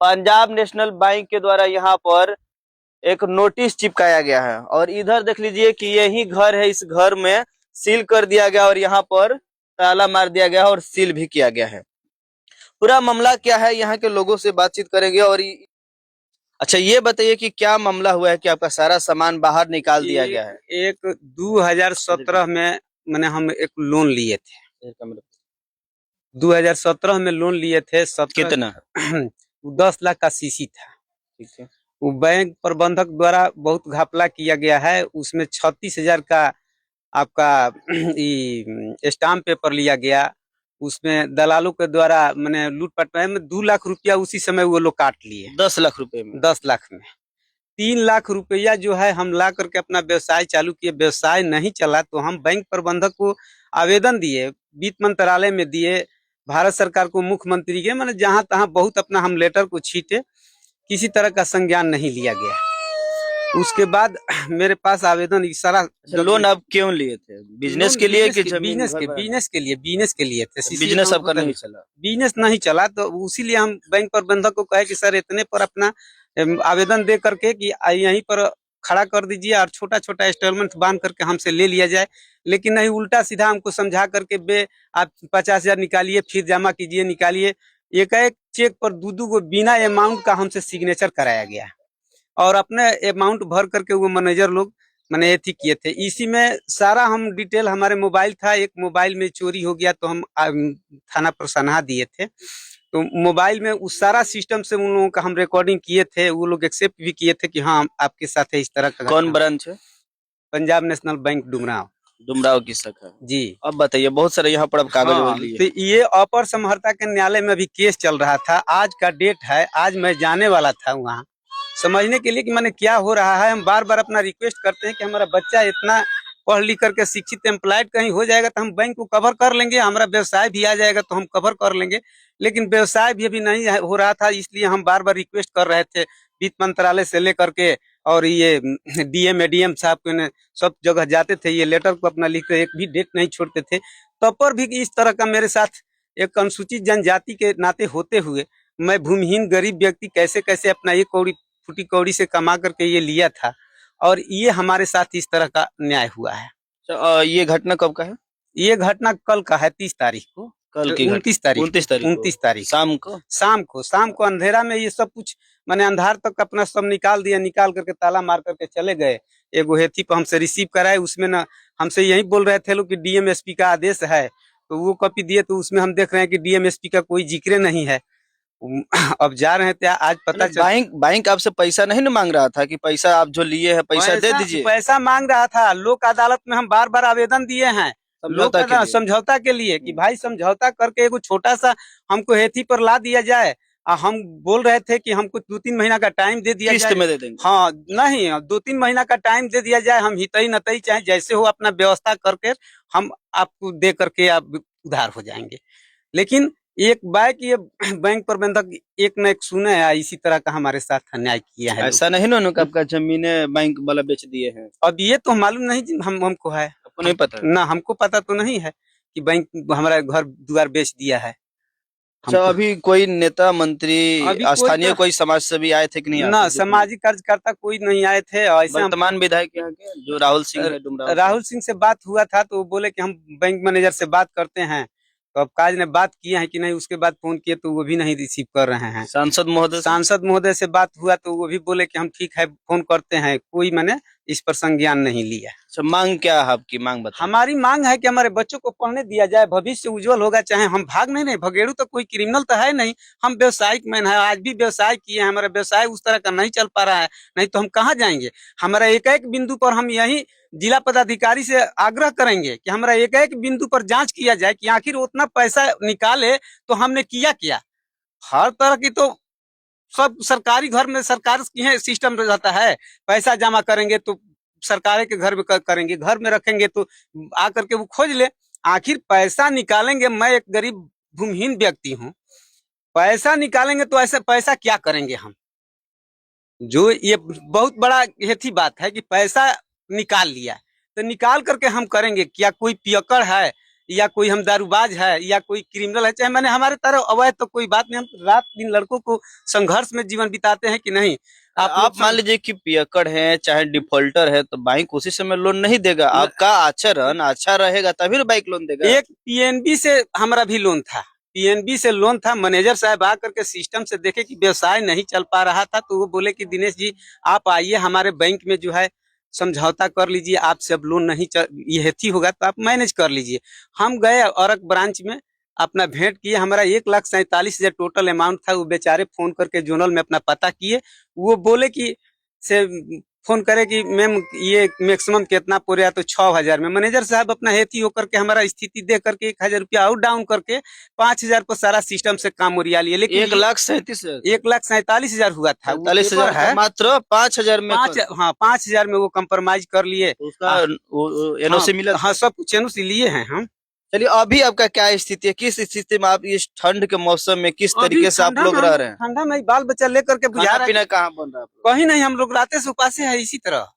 Punjab national bank के द्वारा यहाँ पर एक नोटिस चिपकाया गया है और इधर देख लीजिए कि यही घर है। इस घर में सील कर दिया गया और यहाँ पर ताला मार दिया गया और सील भी किया गया है। पूरा मामला क्या है, यहाँ के लोगों से बातचीत करेंगे। और अच्छा, ये बताइए कि क्या मामला हुआ है कि आपका सारा सामान बाहर निकाल दिया गया है? एक 2017 में मैंने हम एक लोन लिए थे। 2017 में लोन लिए थे। कितना? 10 लाख का सीसी था। ठीक है। वो बैंक प्रबंधक द्वारा बहुत घपला किया गया है। उसमें 36,000 का आपका स्टाम्प पेपर लिया गया। उसमें दलालों के द्वारा मैंने लूटपाट में 2 लाख रुपया उसी समय वो लोग काट लिए। 10 लाख रुपए में? 10 लाख में 3 लाख रुपया जो है हम ला करके अपना व्यवसाय चालू किए। व्यवसाय नहीं चला तो हम बैंक प्रबंधक को आवेदन दिए, वित्त मंत्रालय में दिए, भारत सरकार को, मुख्यमंत्री के, मैंने जहां तहां बहुत अपना हम लेटर को छींटे, किसी तरह का संज्ञान नहीं लिया गया। उसके बाद मेरे पास आवेदन सारा। लोन आप क्यों लिए थे? बिजनेस के लिए कि बिजनेस के लिए थे। बिजनेस आपका नहीं चला? बिजनेस नहीं चला तो उसीलिए हम बैंक प्रबंधक को कहे कि सर इतने पर अपना आवेदन दे करके कि यहीं पर खड़ा कर दीजिए और छोटा छोटा इंस्टॉलमेंट बांध करके हमसे ले लिया जाए। लेकिन नहीं, उल्टा सीधा हमको समझा करके आप 50,000 निकालिए, फिर जमा कीजिए, निकालिए। एक चेक पर दो को बिना अमाउंट का हमसे सिग्नेचर कराया गया और अपने अमाउंट भर करके वो मैनेजर लोग मैंने एथी किए थे। इसी में सारा हम डिटेल, हमारे मोबाइल था, एक मोबाइल में चोरी हो गया तो हम थाना पर सनहा दिए थे। तो मोबाइल में उस सारा सिस्टम से उन लोगों का हम रिकॉर्डिंग किए थे। वो लोग एक्सेप्ट भी किए थे कि हाँ आपके साथ है इस तरह का। कौन ब्रांच है? पंजाब नेशनल बैंक डुमराव की शाखा जी। अब बताइए, बहुत सारे यहाँ पर अब कागज लिए। तो ये अपर समहर्ता के न्यायालय में भी केस चल रहा था। आज का डेट है, आज मैं जाने वाला था वहाँ समझने के लिए कि मैंने क्या हो रहा है। हम बार बार अपना रिक्वेस्ट करते हैं कि हमारा बच्चा इतना पढ़ लिख करके शिक्षित एम्प्लॉयड कहीं हो जाएगा तो हम बैंक को कवर कर लेंगे, हमारा व्यवसाय भी आ जाएगा तो हम कवर कर लेंगे। लेकिन व्यवसाय भी अभी नहीं हो रहा था, इसलिए हम बार बार रिक्वेस्ट कर रहे थे वित्त मंत्रालय से लेकर के। और ये डीएम एडीएम साहब के सब जगह जाते थे, ये लेटर को अपना लिख कर एक भी डेट नहीं छोड़ते थे। तब पर भी इस तरह का मेरे साथ एक अनुसूचित जनजाति के नाते होते हुए मैं भूमिहीन गरीब व्यक्ति कैसे कैसे अपना एक कौड़ी फूटी कौड़ी से कमा करके ये लिया था और ये हमारे साथ इस तरह का न्याय हुआ है। तो ये घटना कब का है? ये घटना कल का है, 30 तारीख को। कल की 29 तारीख शाम को अंधेरा में ये सब कुछ मैंने अंधार तक अपना सब निकाल दिया। निकाल करके ताला मार करके चले गए। एगो हेथी पर हमसे रिसीव कराए, उसमें ना हमसे यही बोल रहे थे लोग कि डीएमएसपी का आदेश है, तो वो कॉपी दिए तो उसमें हम देख रहे हैं कि डीएमएसपी का कोई जिक्र नहीं है। अब जा रहे थे, आज पता चला बैंक आपसे पैसा नहीं ना मांग रहा था कि पैसा आप जो लिए हैं पैसा दे दीजिए? पैसा मांग रहा था। लोक अदालत में हम बार बार आवेदन दिए हैं समझौता के लिए कि भाई समझौता करके एगो छोटा सा हमको हेथी पर ला दिया जाए। हम बोल रहे थे कि हमको 2-3 महीना का टाइम दे दिया जाए। में दे देंगे। हाँ नहीं, 2-3 महीना का टाइम दे दिया जाए। हम हितई नतई चाहे जैसे हो अपना व्यवस्था करके हम आपको दे करके आप उधार हो जाएंगे। लेकिन एक ये बैंक प्रबंधक एक न एक सुने है, इसी तरह का हमारे साथ अन्याय किया है। ऐसा नहीं ना कि आपका जमीनें बैंक वाला बेच दिए हैं? अब ये तो मालूम नहीं हमको है, आपको नहीं पता? ना हमको पता तो नहीं है कि बैंक हमारा घर द्वार बेच दिया है। अच्छा, अभी कोई नेता मंत्री स्थानीय कोई समाज सेवी आए थे कि नहीं? ना, सामाजिक कार्यकर्ता कोई नहीं आए थे। ऐसे वर्तमान विधायक यहाँ के जो राहुल सिंह है डुमराव, राहुल सिंह से बात हुआ था तो वो बोले कि हम बैंक मैनेजर से बात करते हैं। तो अब काज ने बात किया है कि नहीं, उसके बाद फोन किए तो वो भी नहीं रिसीव कर रहे हैं। सांसद महोदय से बात हुआ तो वो भी बोले कि हम ठीक है फोन करते हैं। कोई मैंने इस पर संज्ञान नहीं लिया। अच्छा, मांग क्या है आपकी? मांग बताइए। हमारी मांग है कि हमारे बच्चों को पढ़ने दिया जाए, भविष्य उज्जवल होगा। चाहे हम भाग नहीं भगेड़ू तो कोई क्रिमिनल तो है नहीं, हम व्यवसायिक मैन है, आज भी व्यवसाय किए हैं। हमारा व्यवसाय उस तरह का नहीं चल पा रहा है, नहीं तो हम कहाँ जाएंगे। हमारा एक एक बिंदु पर हम यही जिला पदाधिकारी से आग्रह करेंगे कि हमारा एक एक बिंदु पर जांच किया जाए कि आखिर उतना पैसा निकाले तो हमने किया क्या। हर तरह की तो सब सरकारी घर में सरकार की सिस्टम रहता है, पैसा जमा करेंगे तो सरकार के घर में करेंगे, घर में रखेंगे तो आकर के वो खोज ले। आखिर पैसा निकालेंगे, मैं एक गरीब भूमिहीन व्यक्ति हूँ, पैसा निकालेंगे तो ऐसा पैसा क्या करेंगे हम। जो ये बहुत बड़ा हेथी बात है कि पैसा निकाल लिया तो निकाल करके हम करेंगे क्या। कोई पियक्कड़ है या कोई हम दारूबाज है या कोई क्रिमिनल है, चाहे मैंने हमारे तरह अवैध तो कोई बात नहीं, हम रात दिन लड़कों को संघर्ष में जीवन बिताते हैं कि नहीं। आप लोग मान लीजिए कि पियक्कड़ है चाहे डिफॉल्टर है तो बैंक उसी समय लोन नहीं देगा। आपका आचरण अच्छा रहेगा तभी ना बैंक लोन देगा। एक पीएनबी से हमारा भी लोन था, पीएनबी से लोन था। मैनेजर साहब आकर के सिस्टम से देखे कि व्यवसाय नहीं चल पा रहा था, तो वो बोले कि दिनेश जी आप आइए हमारे बैंक में जो है समझौता कर लीजिए, आपसे अब लोन नहीं ये थी होगा तो आप मैनेज कर लीजिए। हम गए औरक ब्रांच में, अपना भेंट किए, हमारा 1,47,000 टोटल अमाउंट था। वो बेचारे फोन करके जोनल में अपना पता किए, वो बोले कि से फोन करे कि मैम ये मैक्सिमम कितना पूरे, तो 6,000 में। मैनेजर साहब अपना हेती होकर के हमारा स्थिति देख करके 1,000 रुपया आउट डाउन करके 5,000 पर सारा सिस्टम से काम उरिया लिए। लेकिन 1,37,000 1,47,000 हुआ था, वो 47,000 पेपर है मात्र 5,000 में पाँच, हाँ 5,000 में वो कंप्रोमाइज कर लिए। उसका एनओसी मिला। हाँ सब कुछ एनओसी लिए हैं हम। चलिए अभी आपका क्या स्थिति है, किस स्थिति में आप इस ठंड के मौसम में किस तरीके से आप ठंडा लोग में रह रहे हैं? ठंडा में बाल बच्चा लेकर के बुझा खाना रहा पीना है, कहाँ बन रहा है आप लोग? कहीं नहीं, हम लोग राते से उपासे है इसी तरह।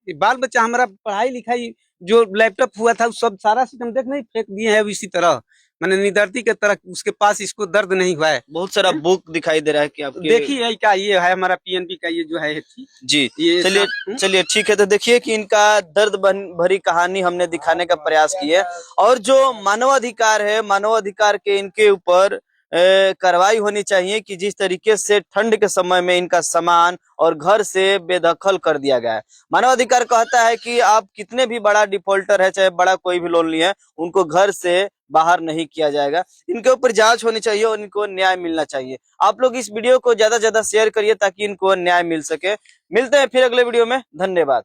ये बाल बच्चा हमारा पढ़ाई लिखाई जो लैपटॉप हुआ था सब सारा सिस्टम देख नहीं फेंक दिए हैं इसी तरह, मैंने निदर्ती के तरह, उसके पास इसको दर्द नहीं हुआ है। बहुत सारा बुक दिखाई दे रहा है कि आपके। देखिए क्या ये है हमारा पीएनबी का ये जो है जी ये चलिए चलिए ठीक है। तो देखिए कि इनका दर्द भरी कहानी हमने दिखाने का प्रयास की है, और जो मानवाधिकार है, मानवाधिकार के इनके ऊपर कार्रवाई होनी चाहिए कि जिस तरीके से ठंड के समय में इनका सामान और घर से बेदखल कर दिया गया है। मानवाधिकार कहता है कि आप कितने भी बड़ा डिफॉल्टर है, चाहे बड़ा कोई भी लोन लिए है, उनको घर से बाहर नहीं किया जाएगा। इनके ऊपर जांच होनी चाहिए और इनको न्याय मिलना चाहिए। आप लोग इस वीडियो को ज्यादा से ज्यादा शेयर करिए ताकि इनको न्याय मिल सके। मिलते हैं फिर अगले वीडियो में, धन्यवाद।